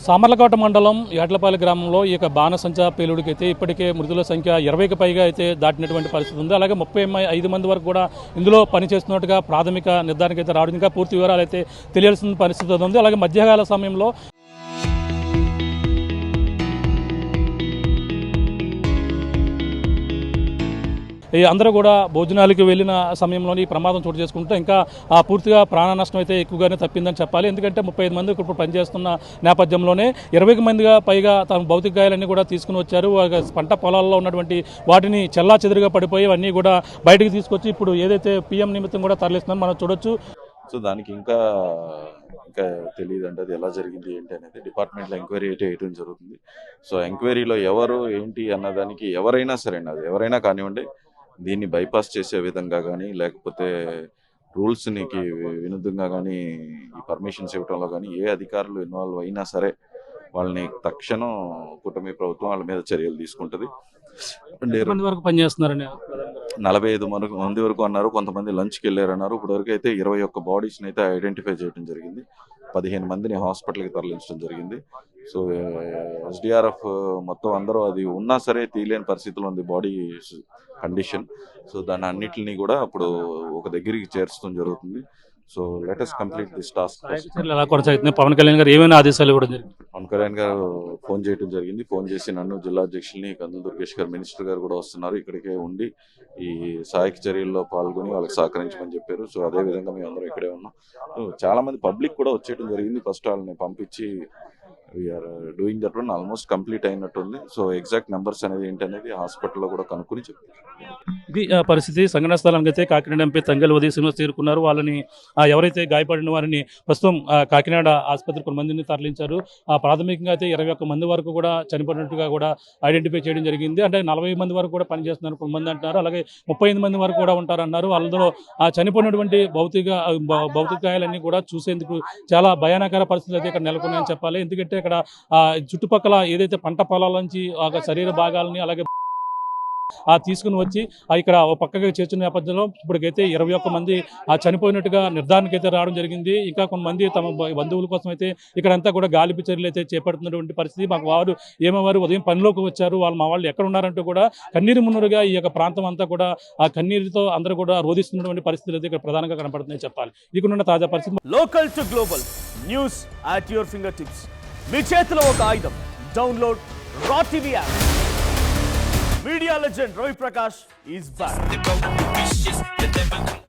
సామర్లకోట మండలం యాట్లపాలెం గ్రామంలో ఈ యొక్క బాణసంచా పేలుడికి అయితే ఇప్పటికే మృతుల సంఖ్య 20కి పైగా అయితే దాటినటువంటి పరిస్థితి ఉంది. అలాగే 35 మంది వరకు కూడా ఇందులో పనిచేస్తున్నట్టుగా ప్రాథమిక నిర్ధారణకు అయితే రావడం, ఇంకా పూర్తి వివరాలు అయితే తెలియాల్సిన పరిస్థితి ఉంది. అలాగే మధ్యకాల సమయంలో అందరూ కూడా భోజనాలకి వెళ్ళిన సమయంలోని ప్రమాదం చోటు చేసుకుంటే ఇంకా పూర్తిగా ప్రాణ నష్టం అయితే ఎక్కువగానే తప్పిందని చెప్పాలి. ఎందుకంటే 35 మంది ఇప్పుడు పనిచేస్తున్న నేపథ్యంలోనే 20 మందిగా పైగా తమ భౌతిక గాయాలన్నీ కూడా తీసుకుని వచ్చారు. పంట పొలాల్లో ఉన్నటువంటి వాటిని చెల్లా చెదురుగా పడిపోయి అన్నీ కూడా బయటకు తీసుకొచ్చి ఇప్పుడు ఏదైతే పిఎం నిమిత్తం కూడా తరలిస్తున్నాం మనం చూడొచ్చు. సో దానికి ఇంకా తెలియదు అంటే అది ఎలా జరిగింది ఏంటి అనేది డిపార్ట్మెంట్లో ఎంక్వైరీ అయితే వేయడం జరుగుతుంది. సో ఎంక్వైరీలో ఎవరు ఏంటి అన్నదానికి ఎవరైనా సరే అది ఎవరైనా కానివ్వండి, దీన్ని బైపాస్ చేసే విధంగా కానీ లేకపోతే రూల్స్కి విరుద్ధంగా కానీ ఈ పర్మిషన్స్ ఇవ్వడంలో కానీ ఏ అధికారులు ఇన్వాల్వ్ అయినా సరే వాళ్ళని తక్షణం కూటమి ప్రభుత్వం వాళ్ళ మీద చర్యలు తీసుకుంటుంది. 45 మంది వరకు అన్నారు, కొంతమంది లంచ్కి వెళ్ళారన్నారు. ఇప్పటివరకు అయితే 21 బాడీస్ని అయితే ఐడెంటిఫై చేయడం జరిగింది. 15 మందిని హాస్పిటల్కి తరలించడం జరిగింది. సో ఎస్డిఆర్ఎఫ్ మొత్తం అందరూ అది ఉన్నా సరే తీయలేని పరిస్థితిలో ఉంది బాడీ కండిషన్. సో దాన్ని అన్నిటిని కూడా అప్పుడు ఒక దగ్గరికి చేర్చడం జరుగుతుంది. So let us complete this task. ఎలా కొనసాగుతుంది? పవన్ కళ్యాణ్ గారు ఏమైనా ఆదేశాలు ఇవ్వడం జరిగింది? పవన్ కళ్యాణ్ గారు ఫోన్ చేయడం జరిగింది. ఫోన్ చేసి నన్ను జిల్లా అధ్యక్షుల్ని కందుల దుర్గేష్ గారు మినిస్టర్ గారు కూడా వస్తున్నారు, ఇక్కడికే ఉండి ఈ సహాయక చర్యల్లో పాల్గొని వాళ్ళకి సహకరించమని చెప్పారు. సో అదే విధంగా మేము అందరం ఇక్కడే ఉన్నాం. చాలా మంది పబ్లిక్ కూడా వచ్చేయడం జరిగింది. ఫస్ట్ వాళ్ళని పంపించి we are doing that one almost complete అయినట్టుంది. సో ఎగ్జాక్ట్ నెంబర్స్ అనేది ఏంటనేది హాస్పిటల్లో కూడా కనుక్కొని చెప్తారు. ఇది పరిస్థితి. సంఘటన స్థలానికి అయితే కాకినాడ ఎంపీ తంగెళ్ల ఉదయ్ శ్రీనివాస్ చేరుకున్నారు. వాళ్ళని ఎవరైతే గాయపడిన వారిని ప్రస్తుతం కాకినాడ ఆసుపత్రి కొంతమందిని తరలించారు. ప్రాథమికంగా అయితే 21 మంది వరకు కూడా చనిపోయినట్టుగా కూడా ఐడెంటిఫై చేయడం జరిగింది. అంటే 40 మంది వరకు కూడా పనిచేస్తున్నారు కొంతమంది అంటున్నారు. అలాగే 35 మంది వరకు కూడా ఉంటారన్నారు. అందులో చనిపోయినటువంటి భౌతిక గాయాలన్నీ కూడా చూసేందుకు చాలా భయానకర పరిస్థితులు అయితే ఇక్కడ నెలకొన్నాయని చెప్పాలి. ఎందుకంటే ఇక్కడ చుట్టుపక్కల ఏదైతే పంట పొలాల నుంచి శరీర భాగాలని అలాగే తీసుకుని వచ్చి ఇక్కడ పక్కగా చేర్చిన నేపథ్యంలో ఇప్పటికైతే 21 మంది చనిపోయినట్టుగా నిర్ధారణకైతే రావడం జరిగింది. ఇంకా కొంతమంది తమ బంధువుల కోసం అయితే ఇక్కడంతా కూడా గాలింపు చర్యలు అయితే చేపడుతున్నటువంటి పరిస్థితి. మాకు వారు ఏమవారు ఉదయం పనిలోకి వచ్చారు, మా వాళ్ళు ఎక్కడ ఉన్నారంటూ కూడా కన్నీరు మున్నరుగా ఈ యొక్క ప్రాంతం అంతా కూడా కన్నీరుతో అందరూ కూడా రోధిస్తున్నటువంటి పరిస్థితులు అయితే ఇక్కడ ప్రధానంగా కనపడుతున్నాయి చెప్పాలి. ఇక్కడున్న తాజా పరిస్థితి. Local to global news at your fingertips. మీ చేతిలో ఒక ఆయుధం. Download Raa TV app. Media legend Ravi Prakash is back.